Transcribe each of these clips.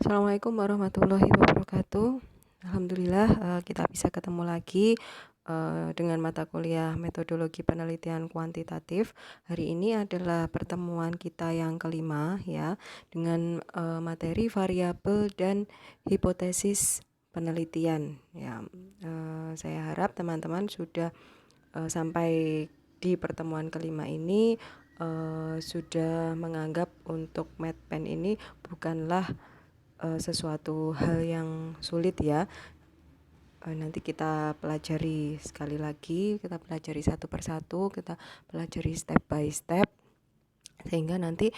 Assalamualaikum warahmatullahi wabarakatuh. Alhamdulillah, kita bisa ketemu lagi dengan mata kuliah metodologi penelitian kuantitatif. Hari ini adalah pertemuan kita yang kelima ya, dengan materi variabel dan hipotesis penelitian ya. Saya harap teman-teman sudah sampai di pertemuan kelima ini sudah menganggap untuk MathPen ini bukanlah sesuatu hal yang sulit ya. Nanti kita pelajari sekali lagi, kita pelajari satu persatu, kita pelajari step by step, sehingga nanti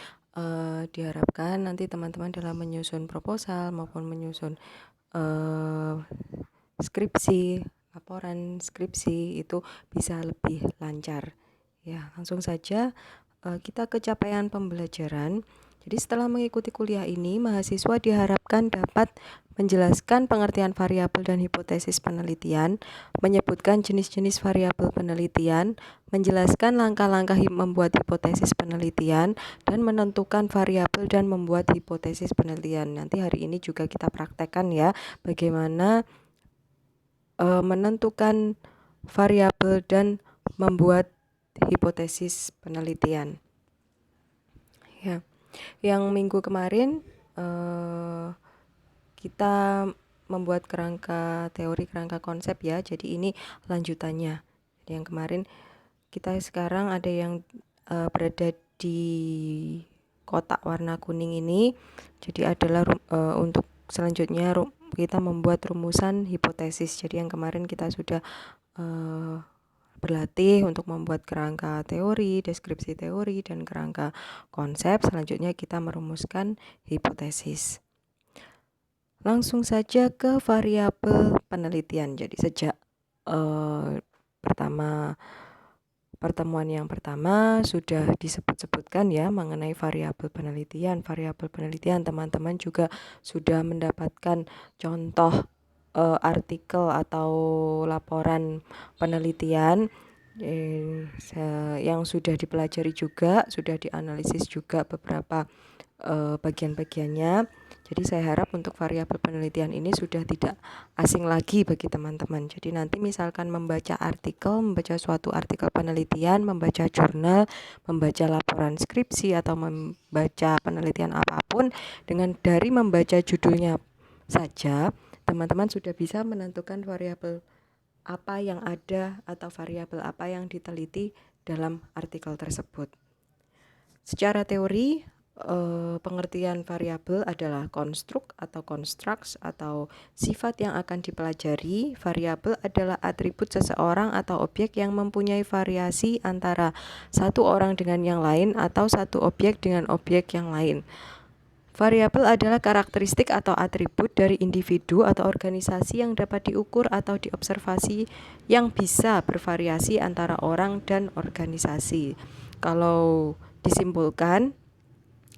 diharapkan nanti teman-teman dalam menyusun proposal maupun menyusun skripsi, laporan skripsi itu bisa lebih lancar ya. Langsung saja kita ke capaian pembelajaran. Jadi setelah mengikuti kuliah ini, mahasiswa diharapkan dapat menjelaskan pengertian variabel dan hipotesis penelitian, menyebutkan jenis-jenis variabel penelitian, menjelaskan langkah-langkah membuat hipotesis penelitian, dan menentukan variabel dan membuat hipotesis penelitian. Nanti hari ini juga kita praktekkan ya, bagaimana menentukan variabel dan membuat hipotesis penelitian. Ya, yang minggu kemarin kita membuat kerangka teori, kerangka konsep ya. Jadi ini lanjutannya. Jadi yang kemarin kita sekarang ada yang berada di kotak warna kuning ini. Jadi adalah untuk selanjutnya kita membuat rumusan hipotesis. Jadi yang kemarin kita sudah berlatih untuk membuat kerangka teori, deskripsi teori, dan kerangka konsep. Selanjutnya kita merumuskan hipotesis. Langsung saja ke variabel penelitian. Jadi sejak pertemuan yang pertama sudah disebut-sebutkan ya mengenai variabel penelitian. Variabel penelitian teman-teman juga sudah mendapatkan contoh artikel atau laporan penelitian yang sudah dipelajari juga, sudah dianalisis juga beberapa bagian-bagiannya. Jadi saya harap untuk variabel penelitian ini sudah tidak asing lagi bagi teman-teman. Jadi nanti misalkan membaca artikel, membaca suatu artikel penelitian, membaca jurnal, membaca laporan skripsi atau membaca penelitian apapun, dengan dari membaca judulnya saja teman-teman sudah bisa menentukan variabel apa yang ada atau variabel apa yang diteliti dalam artikel tersebut. Secara teori, pengertian variabel adalah konstruk atau constructs atau sifat yang akan dipelajari. Variabel adalah atribut seseorang atau objek yang mempunyai variasi antara satu orang dengan yang lain atau satu objek dengan objek yang lain. Variabel adalah karakteristik atau atribut dari individu atau organisasi yang dapat diukur atau diobservasi yang bisa bervariasi antara orang dan organisasi. Kalau disimpulkan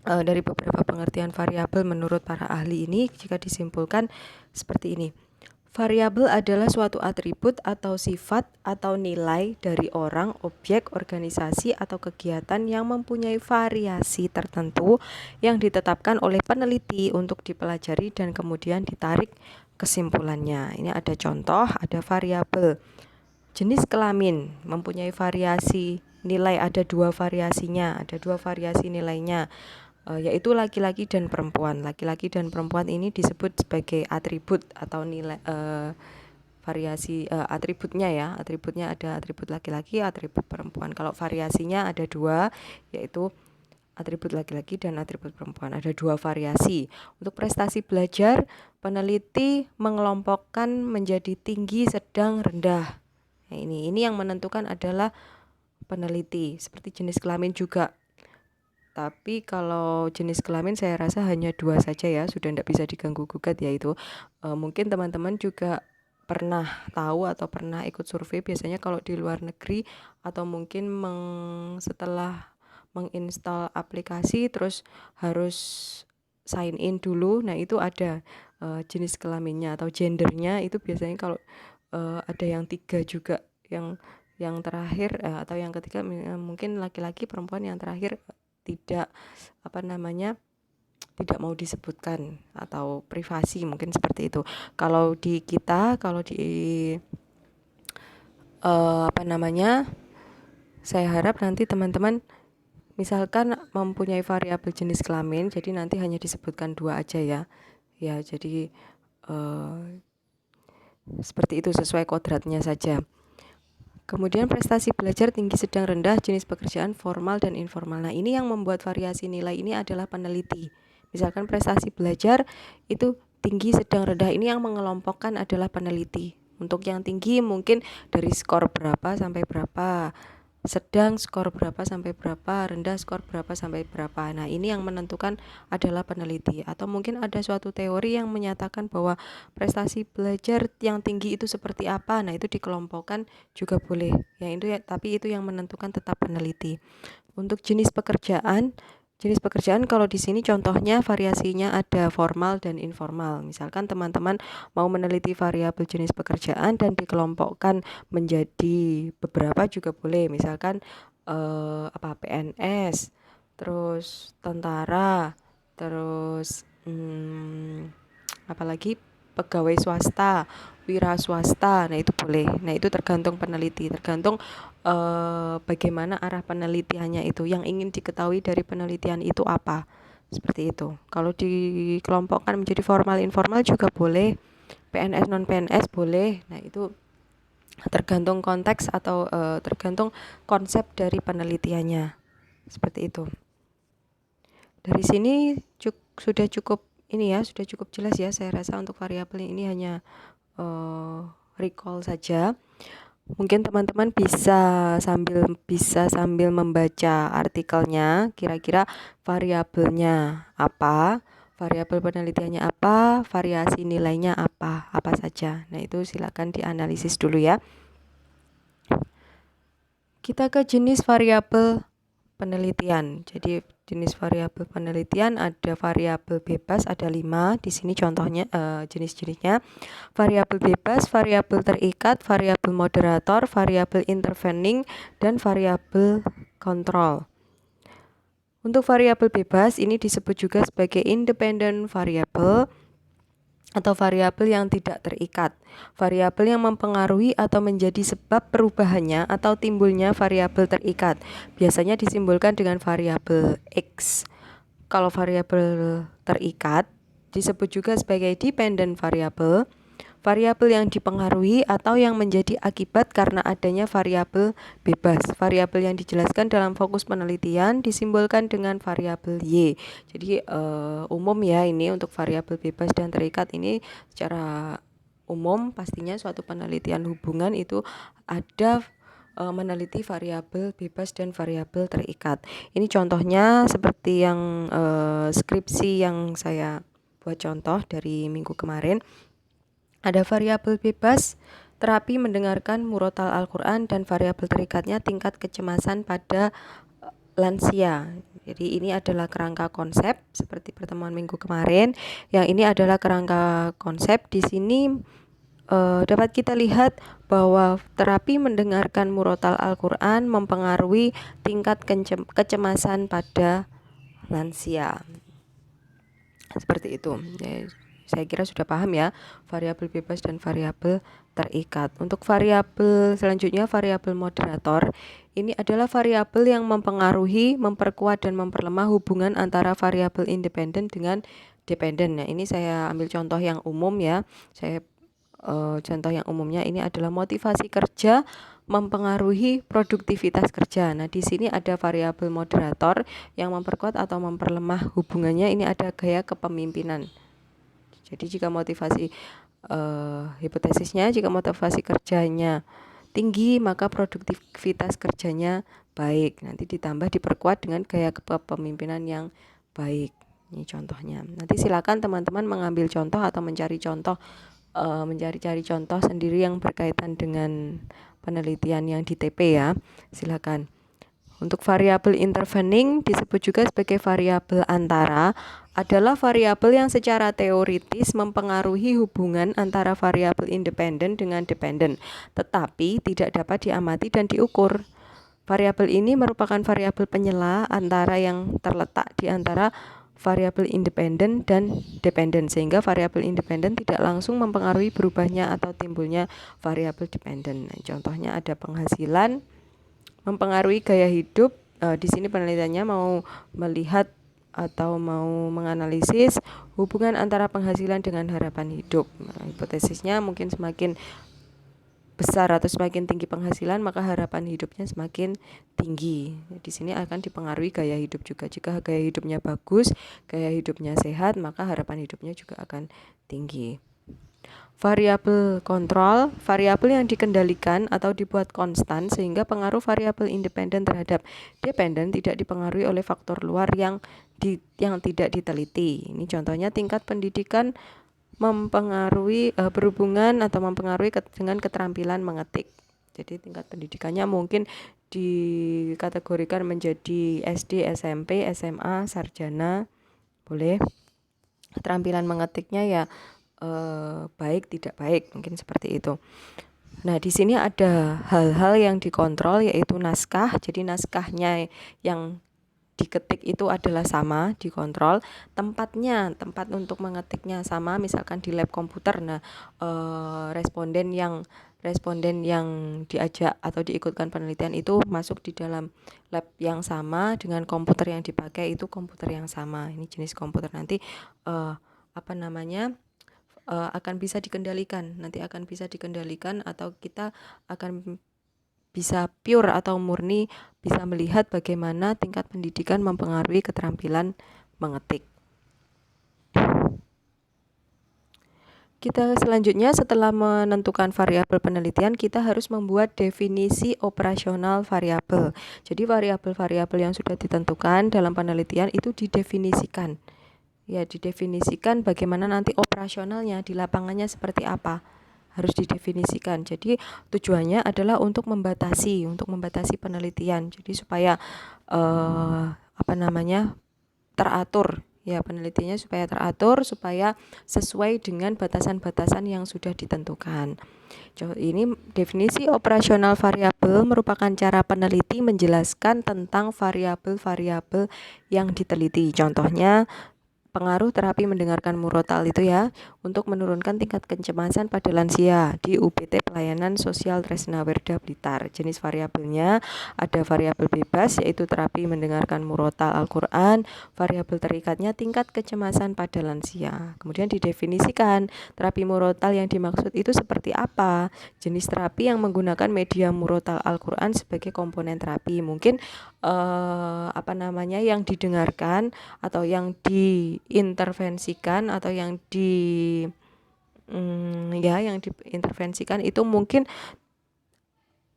dari beberapa pengertian variabel menurut para ahli ini, jika disimpulkan seperti ini. Variabel adalah suatu atribut atau sifat atau nilai dari orang, objek, organisasi, atau kegiatan yang mempunyai variasi tertentu yang ditetapkan oleh peneliti untuk dipelajari dan kemudian ditarik kesimpulannya. Ini ada contoh, ada variabel. Jenis kelamin mempunyai variasi nilai, ada dua variasinya, ada dua variasi nilainya, yaitu laki-laki dan perempuan. Laki-laki dan perempuan ini disebut sebagai atribut atau nilai variasi atributnya ya. Atributnya ada atribut laki-laki, atribut perempuan. Kalau variasinya ada dua, yaitu atribut laki-laki dan atribut perempuan. Ada dua variasi. Untuk prestasi belajar, peneliti mengelompokkan menjadi tinggi, sedang, rendah. Nah, ini yang menentukan adalah peneliti. Seperti jenis kelamin juga. Tapi kalau jenis kelamin saya rasa hanya dua saja ya, sudah tidak bisa diganggu gugat, yaitu mungkin teman-teman juga pernah tahu atau pernah ikut survei. Biasanya kalau di luar negeri atau mungkin setelah menginstal aplikasi terus harus sign in dulu. Nah itu ada jenis kelaminnya atau gendernya, itu biasanya kalau ada yang 3 juga, yang terakhir atau yang ketiga mungkin laki-laki perempuan, yang terakhir tidak tidak mau disebutkan atau privasi, mungkin seperti itu. Kalau di kita, kalau di saya harap nanti teman-teman misalkan mempunyai variabel jenis kelamin, jadi nanti hanya disebutkan 2 aja ya. Ya, jadi seperti itu, sesuai kodratnya saja. Kemudian prestasi belajar tinggi, sedang, rendah, jenis pekerjaan formal dan informal. Nah, ini yang membuat variasi nilai ini adalah peneliti. Misalkan prestasi belajar itu tinggi, sedang, rendah, ini yang mengelompokkan adalah peneliti. Untuk yang tinggi mungkin dari skor berapa sampai berapa, sedang skor berapa sampai berapa, rendah skor berapa sampai berapa. Nah, ini yang menentukan adalah peneliti. Atau mungkin ada suatu teori yang menyatakan bahwa prestasi belajar yang tinggi itu seperti apa. Nah, itu dikelompokkan juga boleh. Ya, itu ya, tapi itu yang menentukan tetap peneliti. Untuk jenis pekerjaan kalau di sini contohnya variasinya ada formal dan informal. Misalkan teman-teman mau meneliti variabel jenis pekerjaan dan dikelompokkan menjadi beberapa juga boleh. Misalkan PNS, terus tentara, terus apalagi pegawai swasta, wira swasta. Nah, itu boleh. Nah, itu tergantung peneliti, tergantung bagaimana arah penelitiannya itu, yang ingin diketahui dari penelitian itu apa, seperti itu. Kalau dikelompokkan menjadi formal informal juga boleh, PNS non PNS boleh. Nah, itu tergantung konteks atau tergantung konsep dari penelitiannya, seperti itu. Dari sini sudah cukup ini ya, sudah cukup jelas ya, saya rasa untuk variabel ini hanya recall saja. Mungkin teman-teman bisa sambil membaca artikelnya, kira-kira variabelnya apa, variabel penelitiannya apa, variasi nilainya apa saja. Nah, itu silakan dianalisis dulu ya. Kita ke jenis variabel penelitian. Jadi jenis variabel penelitian ada variabel bebas, ada 5. Di sini contohnya jenis-jenisnya. Variabel bebas, variabel terikat, variabel moderator, variabel intervening, dan variabel kontrol. Untuk variabel bebas ini disebut juga sebagai independent variable atau variabel yang tidak terikat. Variabel yang mempengaruhi atau menjadi sebab perubahannya atau timbulnya variabel terikat biasanya disimbolkan dengan variabel X. Kalau variabel terikat disebut juga sebagai dependent variable, variabel yang dipengaruhi atau yang menjadi akibat karena adanya variabel bebas. Variabel yang dijelaskan dalam fokus penelitian disimbolkan dengan variabel Y. Jadi umum ya, ini untuk variabel bebas dan terikat ini secara umum pastinya suatu penelitian hubungan itu ada meneliti variabel bebas dan variabel terikat. Ini contohnya seperti yang skripsi yang saya buat contoh dari minggu kemarin. Ada variabel bebas, terapi mendengarkan murotal Al-Quran, dan variabel terikatnya tingkat kecemasan pada lansia. Jadi ini adalah kerangka konsep seperti pertemuan minggu kemarin. Yang ini adalah kerangka konsep. Di sini dapat kita lihat bahwa terapi mendengarkan murotal Al-Quran mempengaruhi tingkat kecemasan pada lansia. Seperti itu. Saya kira sudah paham ya, variabel bebas dan variabel terikat. Untuk variabel selanjutnya, variabel moderator. Ini adalah variabel yang mempengaruhi, memperkuat, dan memperlemah hubungan antara variabel independen dengan dependen. Nah, ini saya ambil contoh yang umum ya. Contoh yang umumnya ini adalah motivasi kerja mempengaruhi produktivitas kerja. Nah, di sini ada variabel moderator yang memperkuat atau memperlemah hubungannya. Ini ada gaya kepemimpinan. Jadi jika motivasi hipotesisnya, jika motivasi kerjanya tinggi, maka produktivitas kerjanya baik. Nanti ditambah diperkuat dengan gaya kepemimpinan yang baik. Ini contohnya. Nanti silakan teman-teman mengambil contoh atau mencari cari contoh sendiri yang berkaitan dengan penelitian yang di TP ya. Silakan. Untuk variabel intervening disebut juga sebagai variabel antara, adalah variabel yang secara teoritis mempengaruhi hubungan antara variabel independen dengan dependen, tetapi tidak dapat diamati dan diukur. Variabel ini merupakan variabel penyela antara yang terletak di antara variabel independen dan dependen, sehingga variabel independen tidak langsung mempengaruhi berubahnya atau timbulnya variabel dependen. Nah, contohnya ada penghasilan mempengaruhi gaya hidup. Di sini penelitiannya mau melihat atau mau menganalisis hubungan antara penghasilan dengan harapan hidup. Nah, hipotesisnya mungkin semakin besar atau semakin tinggi penghasilan, maka harapan hidupnya semakin tinggi. Di sini akan dipengaruhi gaya hidup juga. Jika gaya hidupnya bagus, gaya hidupnya sehat, maka harapan hidupnya juga akan tinggi. Variabel kontrol, variabel yang dikendalikan atau dibuat konstan sehingga pengaruh variabel independen terhadap dependen tidak dipengaruhi oleh faktor luar yang tidak diteliti. Ini contohnya tingkat pendidikan mempengaruhi berhubungan atau mempengaruhi dengan keterampilan mengetik. Jadi tingkat pendidikannya mungkin dikategorikan menjadi SD, SMP, SMA, sarjana, boleh. Keterampilan mengetiknya ya baik tidak baik, mungkin seperti itu. Nah, di sini ada hal-hal yang dikontrol, yaitu naskah. Jadi naskahnya yang diketik itu adalah sama, dikontrol. Tempat untuk mengetiknya sama, misalkan di lab komputer. Nah, responden yang diajak atau diikutkan penelitian itu masuk di dalam lab yang sama dengan komputer yang dipakai itu komputer yang sama. Ini jenis komputer nanti akan bisa dikendalikan. Nanti akan bisa dikendalikan atau kita akan bisa pure atau murni bisa melihat bagaimana tingkat pendidikan mempengaruhi keterampilan mengetik. Kita selanjutnya setelah menentukan variabel penelitian, kita harus membuat definisi operasional variabel. Jadi variabel-variabel yang sudah ditentukan dalam penelitian itu didefinisikan. Ya, didefinisikan bagaimana nanti operasionalnya di lapangannya seperti apa. Harus didefinisikan. Jadi tujuannya adalah untuk membatasi penelitian. Jadi supaya teratur. Ya, penelitiannya supaya teratur, supaya sesuai dengan batasan-batasan yang sudah ditentukan. Ini definisi operasional variabel merupakan cara peneliti menjelaskan tentang variabel-variabel yang diteliti. Contohnya pengaruh terapi mendengarkan murotal itu ya, untuk menurunkan tingkat kecemasan pada lansia di UPT Pelayanan Sosial Tresnawerda Blitar. Jenis variabelnya ada variabel bebas, yaitu terapi mendengarkan murotal Al-Quran. Variabel terikatnya tingkat kecemasan pada lansia. Kemudian didefinisikan terapi murotal yang dimaksud itu seperti apa. Jenis terapi yang menggunakan media murotal Al-Quran sebagai komponen terapi. Mungkin yang didengarkan atau yang diintervensikan atau yang diintervensikan itu mungkin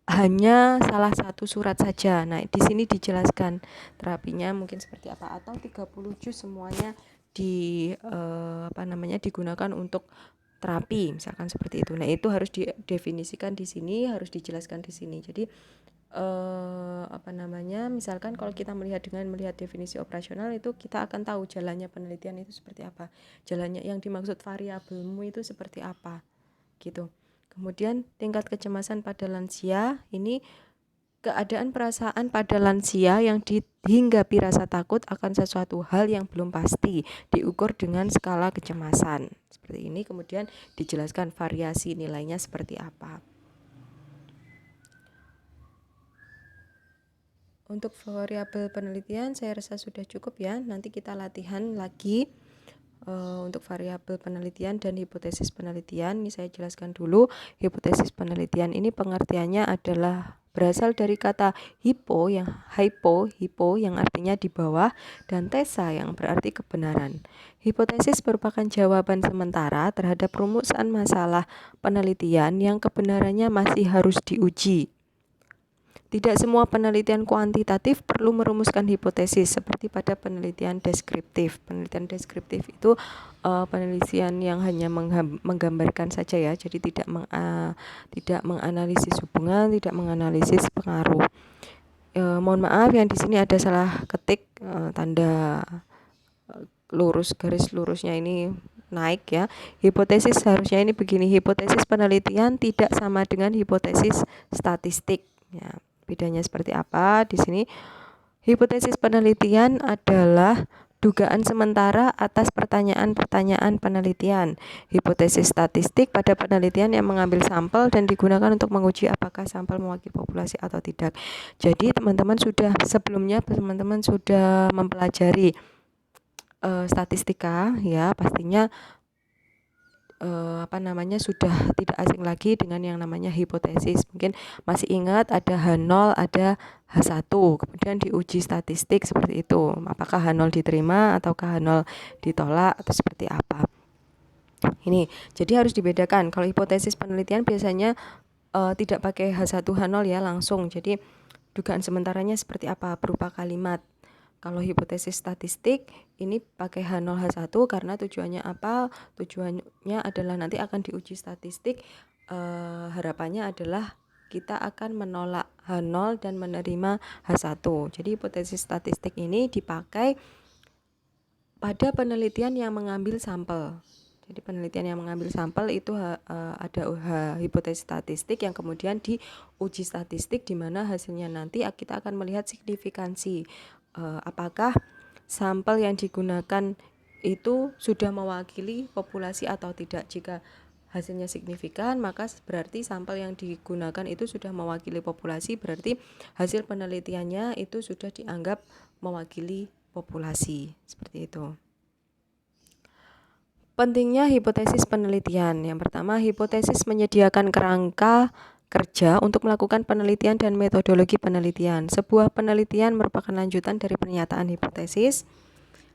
hanya salah satu surat saja. Nah, di sini dijelaskan terapinya mungkin seperti apa, atau 30 juz semuanya digunakan untuk terapi, misalkan seperti itu. Nah, itu harus didefinisikan di sini, harus dijelaskan di sini. Jadi misalkan kalau kita melihat definisi operasional itu kita akan tahu jalannya penelitian itu seperti apa, jalannya yang dimaksud variabelmu itu seperti apa gitu. Kemudian tingkat kecemasan pada lansia, ini keadaan perasaan pada lansia yang dihinggapi rasa takut akan sesuatu hal yang belum pasti, diukur dengan skala kecemasan seperti ini. Kemudian dijelaskan variasi nilainya seperti apa. Untuk variabel penelitian saya rasa sudah cukup ya. Nanti kita latihan lagi untuk variabel penelitian dan hipotesis penelitian. Ini saya jelaskan dulu. Hipotesis penelitian ini pengertiannya adalah berasal dari kata hypo yang artinya di bawah, dan tesa yang berarti kebenaran. Hipotesis merupakan jawaban sementara terhadap rumusan masalah penelitian yang kebenarannya masih harus diuji. Tidak semua penelitian kuantitatif perlu merumuskan hipotesis seperti pada penelitian deskriptif. Penelitian deskriptif itu penelitian yang hanya menggambarkan saja ya, jadi tidak menganalisis hubungan, tidak menganalisis pengaruh. Mohon maaf yang di sini ada salah ketik, tanda lurus, garis lurusnya ini naik ya. Hipotesis harusnya ini begini, hipotesis penelitian tidak sama dengan hipotesis statistik ya. Bedanya seperti apa? Di sini hipotesis penelitian adalah dugaan sementara atas pertanyaan-pertanyaan penelitian. Hipotesis statistik pada penelitian yang mengambil sampel dan digunakan untuk menguji apakah sampel mewakili populasi atau tidak. Jadi teman-teman sudah mempelajari statistika ya, pastinya sudah tidak asing lagi dengan yang namanya hipotesis. Mungkin masih ingat ada H0, ada H1, kemudian diuji statistik seperti itu. Apakah H0 diterima ataukah H0 ditolak atau seperti apa. Ini, jadi harus dibedakan. Kalau hipotesis penelitian biasanya tidak pakai H1, H0 ya, langsung. Jadi dugaan sementaranya seperti apa, berupa kalimat. Kalau hipotesis statistik ini pakai H0, H1 karena tujuannya apa? Tujuannya adalah nanti akan diuji statistik. Harapannya adalah kita akan menolak H0 dan menerima H1. Jadi hipotesis statistik ini dipakai pada penelitian yang mengambil sampel. Jadi penelitian yang mengambil sampel itu ada hipotesis statistik yang kemudian diuji statistik, di mana hasilnya nanti kita akan melihat signifikansi. Apakah sampel yang digunakan itu sudah mewakili populasi atau tidak. Jika hasilnya signifikan, maka berarti sampel yang digunakan itu sudah mewakili populasi, berarti hasil penelitiannya itu sudah dianggap mewakili populasi. Seperti itu. Pentingnya hipotesis penelitian. Yang pertama, hipotesis menyediakan kerangka kerja untuk melakukan penelitian dan metodologi penelitian. Sebuah penelitian merupakan lanjutan dari pernyataan hipotesis.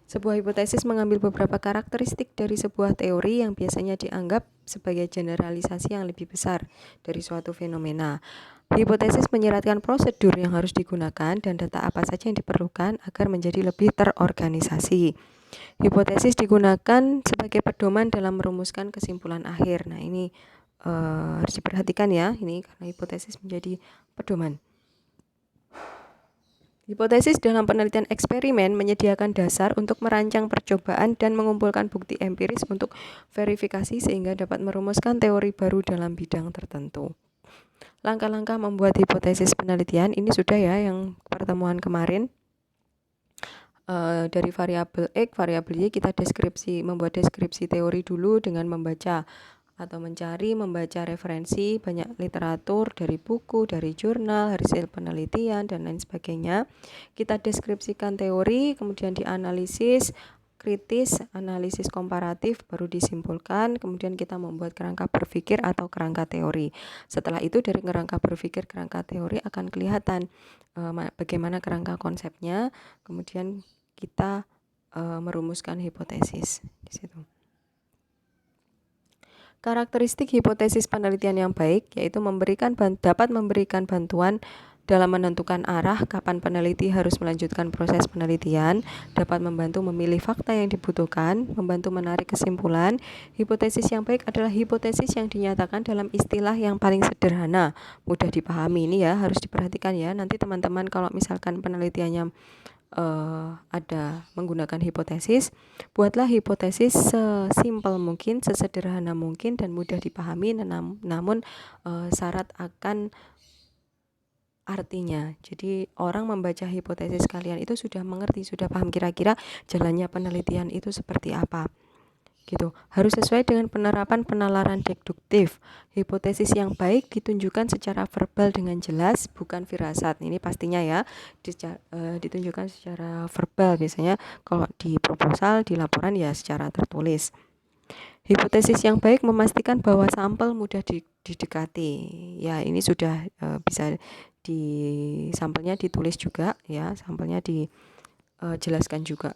Sebuah hipotesis mengambil beberapa karakteristik dari sebuah teori yang biasanya dianggap sebagai generalisasi yang lebih besar dari suatu fenomena. Hipotesis menyeratkan prosedur yang harus digunakan dan data apa saja yang diperlukan agar menjadi lebih terorganisasi. Hipotesis digunakan sebagai pedoman dalam merumuskan kesimpulan akhir. Nah, ini harus diperhatikan ya, ini karena hipotesis menjadi pedoman. Hipotesis dalam penelitian eksperimen menyediakan dasar untuk merancang percobaan dan mengumpulkan bukti empiris untuk verifikasi sehingga dapat merumuskan teori baru dalam bidang tertentu. Langkah-langkah membuat hipotesis penelitian ini sudah ya yang pertemuan kemarin. Dari variabel X, variabel Y kita membuat deskripsi teori dulu dengan membaca atau membaca referensi banyak literatur dari buku, dari jurnal, hasil penelitian dan lain sebagainya. Kita deskripsikan teori, kemudian dianalisis kritis, analisis komparatif, baru disimpulkan, kemudian kita membuat kerangka berpikir atau kerangka teori. Setelah itu dari kerangka berpikir, kerangka teori akan kelihatan bagaimana kerangka konsepnya, kemudian kita merumuskan hipotesis di situ. Karakteristik hipotesis penelitian yang baik yaitu dapat memberikan bantuan dalam menentukan arah kapan peneliti harus melanjutkan proses penelitian, dapat membantu memilih fakta yang dibutuhkan, membantu menarik kesimpulan. Hipotesis yang baik adalah hipotesis yang dinyatakan dalam istilah yang paling sederhana, mudah dipahami. Ini ya harus diperhatikan ya. Nanti teman-teman kalau misalkan penelitiannya ada menggunakan hipotesis, buatlah hipotesis sesimpel mungkin, sesederhana mungkin dan mudah dipahami, namun syarat akan artinya. Jadi orang membaca hipotesis kalian itu sudah mengerti, sudah paham kira-kira jalannya penelitian itu seperti apa. Gitu. Harus sesuai dengan penerapan penalaran deduktif. Hipotesis yang baik ditunjukkan secara verbal dengan jelas, bukan firasat. Ini pastinya ya, ditunjukkan secara verbal. Biasanya kalau di proposal, di laporan ya secara tertulis. Hipotesis yang baik memastikan bahwa sampel mudah didekati. Ya, ini sudah bisa sampelnya ditulis juga ya, sampelnya dijelaskan juga.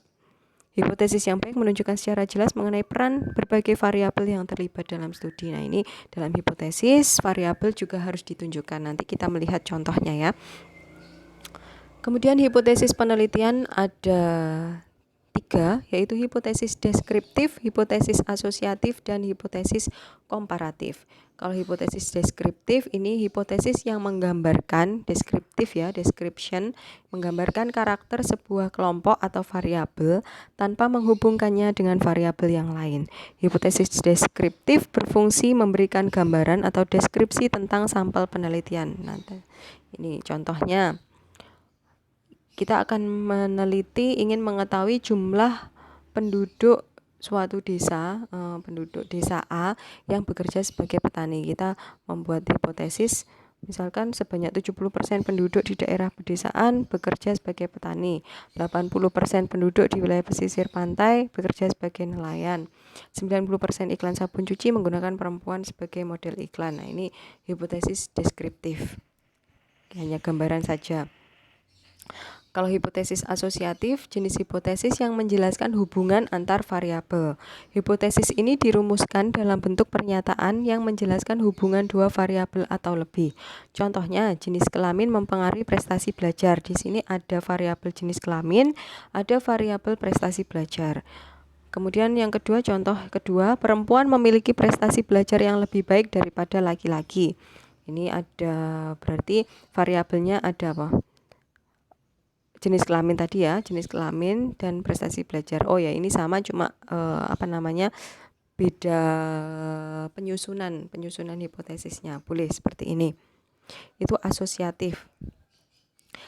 Hipotesis yang baik menunjukkan secara jelas mengenai peran berbagai variabel yang terlibat dalam studi. Nah, ini dalam hipotesis variabel juga harus ditunjukkan. Nanti kita melihat contohnya ya. Kemudian hipotesis penelitian ada 3, yaitu hipotesis deskriptif, hipotesis asosiatif, dan hipotesis komparatif. Kalau hipotesis deskriptif ini hipotesis yang menggambarkan, deskriptif ya, description, menggambarkan karakter sebuah kelompok atau variabel tanpa menghubungkannya dengan variabel yang lain. Hipotesis deskriptif berfungsi memberikan gambaran atau deskripsi tentang sampel penelitian. Nah, ini contohnya. kita akan meneliti, ingin mengetahui jumlah penduduk suatu desa, penduduk desa A yang bekerja sebagai petani. Kita membuat hipotesis, misalkan sebanyak 70% penduduk di daerah pedesaan bekerja sebagai petani, 80% penduduk di wilayah pesisir pantai bekerja sebagai nelayan, 90% iklan sabun cuci menggunakan perempuan sebagai model iklan. Nah, ini hipotesis deskriptif, hanya gambaran saja. Kalau hipotesis asosiatif, jenis hipotesis yang menjelaskan hubungan antar variabel. Hipotesis ini dirumuskan dalam bentuk pernyataan yang menjelaskan hubungan dua variabel atau lebih. Contohnya, jenis kelamin mempengaruhi prestasi belajar. Di sini ada variabel jenis kelamin, ada variabel prestasi belajar. Kemudian yang kedua, contoh kedua, perempuan memiliki prestasi belajar yang lebih baik daripada laki-laki. Ini ada, berarti variabelnya ada apa? Jenis kelamin tadi ya, jenis kelamin dan prestasi belajar. Oh ya, ini sama, cuma beda penyusunan hipotesisnya. Boleh seperti ini. Itu asosiatif.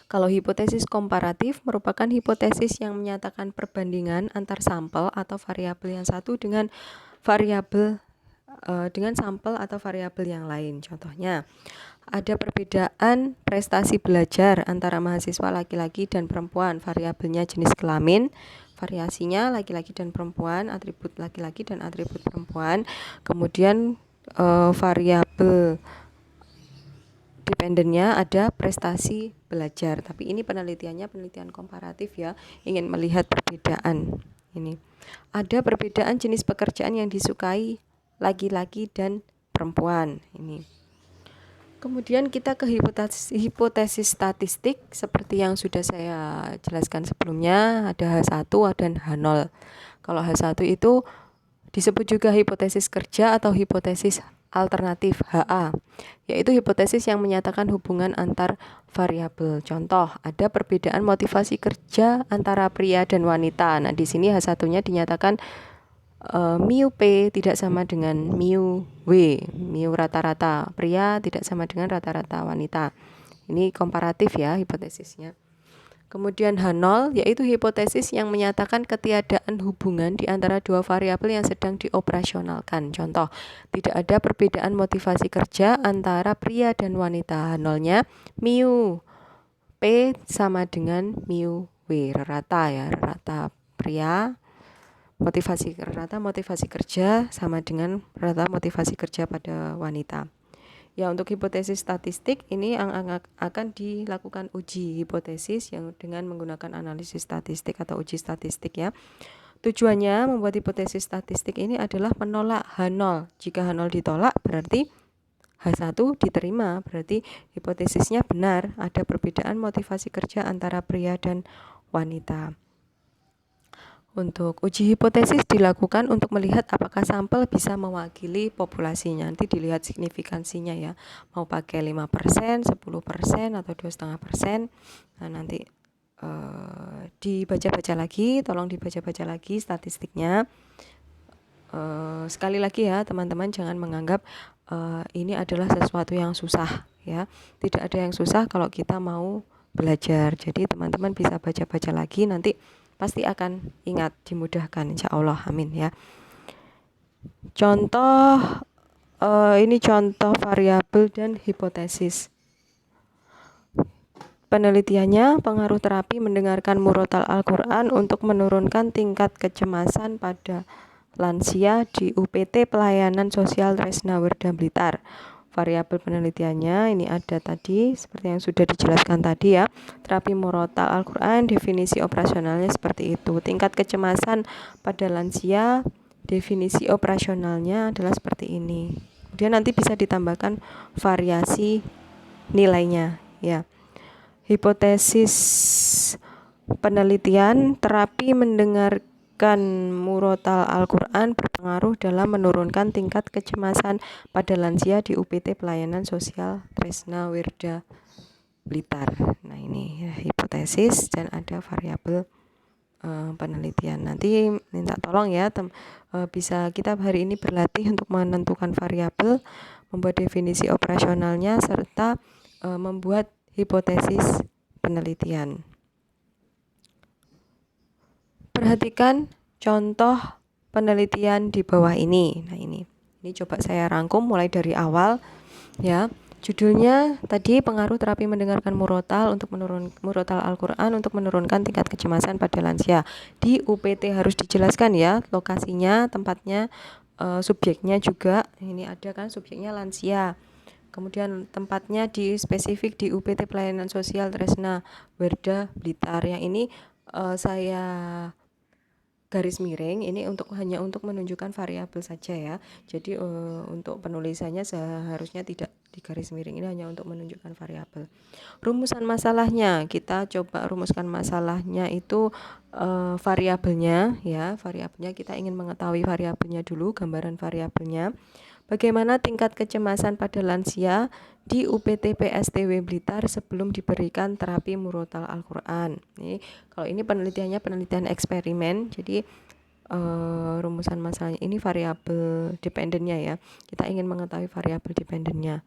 Kalau hipotesis komparatif merupakan hipotesis yang menyatakan perbandingan antar sampel atau variabel yang satu dengan sampel atau variabel yang lain. Contohnya, ada perbedaan prestasi belajar antara mahasiswa laki-laki dan perempuan. Variabelnya jenis kelamin, variasinya laki-laki dan perempuan, atribut laki-laki dan atribut perempuan. Kemudian variabel dependennya ada prestasi belajar. Tapi ini penelitian komparatif ya, ingin melihat perbedaan. Ini ada perbedaan jenis pekerjaan yang disukai laki-laki dan perempuan. Ini. Kemudian kita ke hipotesis statistik seperti yang sudah saya jelaskan sebelumnya, ada H1 dan H0. Kalau H1 itu disebut juga hipotesis kerja atau hipotesis alternatif HA, yaitu hipotesis yang menyatakan hubungan antar variabel. Contoh, ada perbedaan motivasi kerja antara pria dan wanita. Nah, di sini H1-nya dinyatakan mu P tidak sama dengan mu W. Mu rata-rata pria tidak sama dengan rata-rata wanita. Ini komparatif ya hipotesisnya. Kemudian H0 yaitu hipotesis yang menyatakan ketiadaan hubungan di antara dua variabel yang sedang dioperasionalkan. Contoh, tidak ada perbedaan motivasi kerja antara pria dan wanita. H0-nya mu P sama dengan mu W, rata ya, rata pria. Motivasi kerja sama dengan rata motivasi kerja pada wanita. Ya, untuk hipotesis statistik ini akan dilakukan uji hipotesis yang dengan menggunakan analisis statistik atau uji statistik ya. Tujuannya membuat hipotesis statistik ini adalah menolak H0. Jika H0 ditolak berarti H1 diterima, berarti hipotesisnya benar, ada perbedaan motivasi kerja antara pria dan wanita. Untuk uji hipotesis dilakukan untuk melihat apakah sampel bisa mewakili populasinya. Nanti dilihat signifikansinya ya, mau pakai 5%, 10% atau 2,5%. Nah, nanti dibaca-baca lagi, tolong dibaca-baca lagi statistiknya. Sekali lagi ya teman-teman, jangan menganggap ini adalah sesuatu yang susah ya. Tidak ada yang susah kalau kita mau belajar. Jadi teman-teman bisa baca-baca lagi, nanti pasti akan ingat, dimudahkan insya Allah, amin ya. Contoh ini contoh variabel dan hipotesis. Penelitiannya, pengaruh terapi mendengarkan murotal Al-Quran untuk menurunkan tingkat kecemasan pada lansia di UPT Pelayanan Sosial Tresnawirda Blitar. Variabel penelitiannya ini ada tadi seperti yang sudah dijelaskan tadi ya. Terapi murotal Al-Quran, definisi operasionalnya seperti itu. Tingkat kecemasan pada lansia, definisi operasionalnya adalah seperti ini. Kemudian nanti bisa ditambahkan variasi nilainya ya. Hipotesis penelitian, terapi mendengarkan murotal Al-Quran berpengaruh dalam menurunkan tingkat kecemasan pada lansia di UPT Pelayanan Sosial Tresnawirda Blitar. Nah, ini ya, hipotesis dan ada variabel penelitian. Nanti minta tolong ya bisa kita hari ini berlatih untuk menentukan variabel, membuat definisi operasionalnya serta membuat hipotesis penelitian. Perhatikan contoh penelitian di bawah ini. Nah, ini coba saya rangkum mulai dari awal ya. Judulnya tadi pengaruh terapi mendengarkan murotal murotal Al-Qur'an untuk menurunkan tingkat kecemasan pada lansia. Di UPT harus dijelaskan ya, lokasinya, tempatnya, subjeknya juga. Ini ada kan subjeknya lansia. Kemudian tempatnya di spesifik di UPT Pelayanan Sosial Tresna Werda Blitar. Yang ini saya garis miring ini hanya untuk menunjukkan variabel saja ya. Jadi untuk penulisannya seharusnya tidak di garis miring, ini hanya untuk menunjukkan variabel. Rumusan masalahnya, kita coba rumuskan masalahnya itu variabelnya ya. Variabelnya kita ingin mengetahui variabelnya dulu, gambaran variabelnya. Bagaimana tingkat kecemasan pada lansia di UPT PSTW Blitar sebelum diberikan terapi murotal Al-Qur'an. Kalau ini penelitian eksperimen, jadi rumusan masalahnya ini variabel dependennya ya. Kita ingin mengetahui variabel dependennya.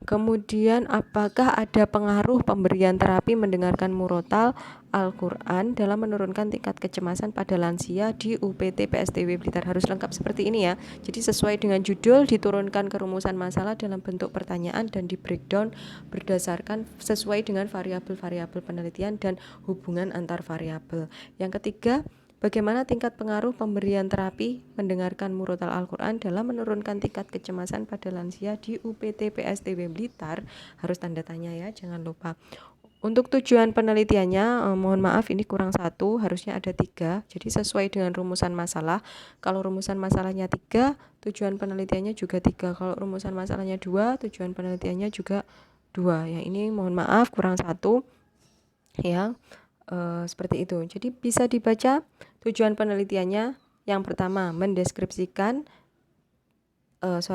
Kemudian apakah ada pengaruh pemberian terapi mendengarkan murotal Al-Qur'an dalam menurunkan tingkat kecemasan pada lansia di UPT PSTW Blitar? Harus lengkap seperti ini ya. Jadi sesuai dengan judul, diturunkan ke rumusan masalah dalam bentuk pertanyaan dan di breakdown berdasarkan sesuai dengan variabel-variabel penelitian dan hubungan antar variabel. Yang ketiga, bagaimana tingkat pengaruh pemberian terapi mendengarkan murotal Al-Qur'an dalam menurunkan tingkat kecemasan pada lansia di UPT PSTW Blitar? Harus tanda tanya ya, jangan lupa. Untuk tujuan penelitiannya, mohon maaf ini kurang 1, harusnya ada 3. Jadi sesuai dengan rumusan masalah. Kalau rumusan masalahnya 3, tujuan penelitiannya juga 3. Kalau rumusan masalahnya 2, tujuan penelitiannya juga 2. Yang ini mohon maaf kurang 1 ya. Seperti itu. Jadi bisa dibaca tujuan penelitiannya. Yang pertama mendeskripsikan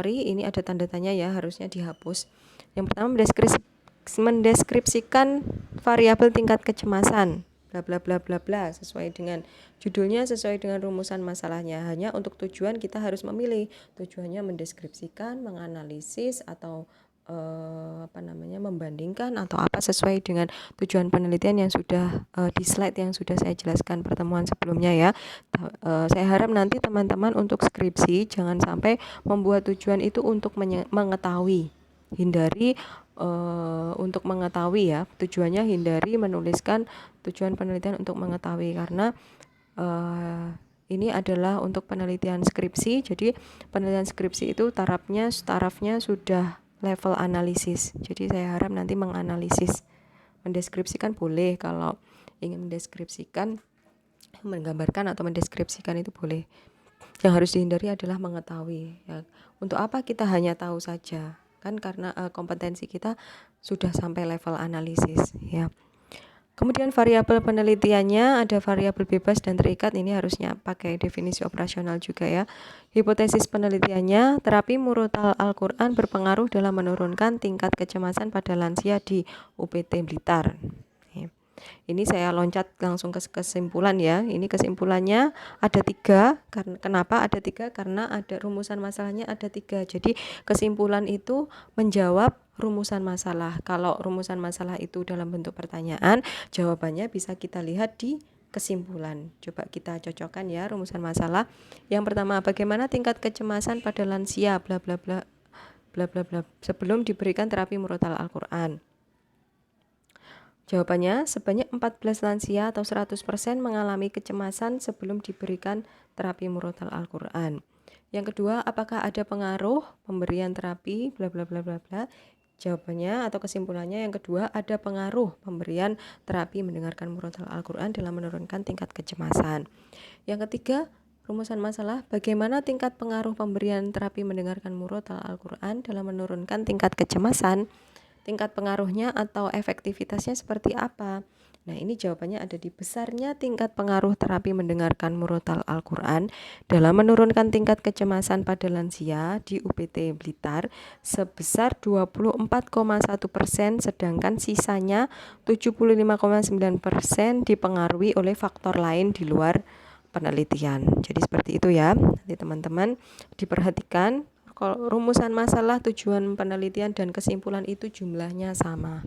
ini ada tanda tanya ya, harusnya dihapus. Yang pertama mendeskripsikan variabel tingkat kecemasan bla bla bla bla bla sesuai dengan judulnya, sesuai dengan rumusan masalahnya. Hanya untuk tujuan kita harus memilih tujuannya mendeskripsikan, menganalisis atau membandingkan atau apa sesuai dengan tujuan penelitian yang sudah di slide yang sudah saya jelaskan pertemuan sebelumnya ya. Saya harap nanti teman-teman untuk skripsi jangan sampai membuat tujuan itu untuk mengetahui. Hindari untuk mengetahui ya, tujuannya hindari menuliskan tujuan penelitian untuk mengetahui, karena ini adalah untuk penelitian skripsi. Jadi penelitian skripsi itu tarafnya sudah level analisis. Jadi saya harap nanti menganalisis. Mendeskripsikan boleh, kalau ingin mendeskripsikan, menggambarkan atau mendeskripsikan itu boleh. Yang harus dihindari adalah mengetahui ya. Untuk apa kita hanya tahu saja? Kan karena kompetensi kita sudah sampai level analisis ya. Kemudian variabel penelitiannya ada variabel bebas dan terikat, ini harusnya pakai definisi operasional juga ya. Hipotesis penelitiannya, terapi murotal Al-Qur'an berpengaruh dalam menurunkan tingkat kecemasan pada lansia di UPT Blitar. Ini saya loncat langsung ke kesimpulan ya. Ini kesimpulannya ada 3. Kenapa ada 3? Karena ada rumusan masalahnya ada 3. Jadi kesimpulan itu menjawab rumusan masalah. Kalau rumusan masalah itu dalam bentuk pertanyaan, jawabannya bisa kita lihat di kesimpulan. Coba kita cocokkan ya rumusan masalah. Yang pertama, bagaimana tingkat kecemasan pada lansia bla bla bla bla bla bla sebelum diberikan terapi murotal Al-Qur'an. Jawabannya, sebanyak 14 lansia atau 100% mengalami kecemasan sebelum diberikan terapi murotal Al-Qur'an. Yang kedua, apakah ada pengaruh pemberian terapi bla bla bla bla bla? Jawabannya atau kesimpulannya yang kedua, ada pengaruh pemberian terapi mendengarkan murotal Al-Qur'an dalam menurunkan tingkat kecemasan. Yang ketiga, rumusan masalah, bagaimana tingkat pengaruh pemberian terapi mendengarkan murotal Al-Qur'an dalam menurunkan tingkat kecemasan? Tingkat pengaruhnya atau efektivitasnya seperti apa? Nah, ini jawabannya ada di besarnya tingkat pengaruh terapi mendengarkan murotal Al-Qur'an dalam menurunkan tingkat kecemasan pada lansia di UPT Blitar sebesar 24,1%, sedangkan sisanya 75,9% dipengaruhi oleh faktor lain di luar penelitian. Jadi seperti itu ya. Nanti teman-teman diperhatikan. Kalau rumusan masalah, tujuan penelitian, dan kesimpulan itu jumlahnya sama.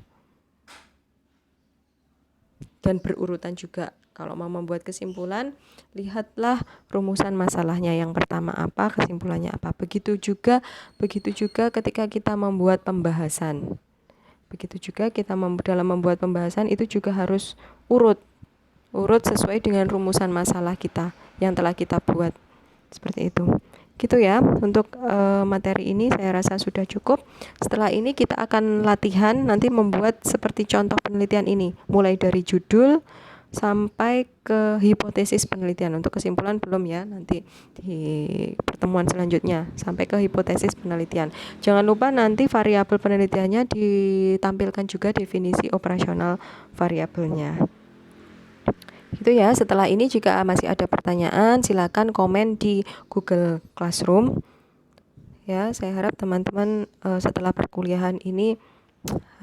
Dan berurutan juga Kalau mau membuat kesimpulan, lihatlah rumusan masalahnya yang pertama apa, kesimpulannya apa. Begitu juga ketika kita membuat pembahasan. Begitu juga kita dalam membuat pembahasan itu juga harus urut sesuai dengan rumusan masalah kita yang telah kita buat. Seperti itu. Gitu ya, untuk materi ini saya rasa sudah cukup. Setelah ini kita akan latihan nanti membuat seperti contoh penelitian ini, mulai dari judul sampai ke hipotesis penelitian. Untuk kesimpulan belum ya, nanti di pertemuan selanjutnya sampai ke hipotesis penelitian. Jangan lupa nanti variabel penelitiannya ditampilkan juga definisi operasional variabelnya. Itu ya, setelah ini jika masih ada pertanyaan silakan komen di Google Classroom. Ya, saya harap teman-teman setelah perkuliahan ini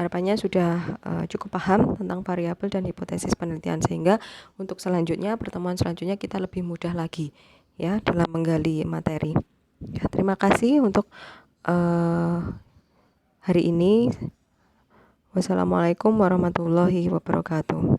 harapannya sudah cukup paham tentang variabel dan hipotesis penelitian, sehingga untuk selanjutnya, pertemuan selanjutnya kita lebih mudah lagi ya dalam menggali materi. Ya, terima kasih untuk hari ini. Wassalamualaikum warahmatullahi wabarakatuh.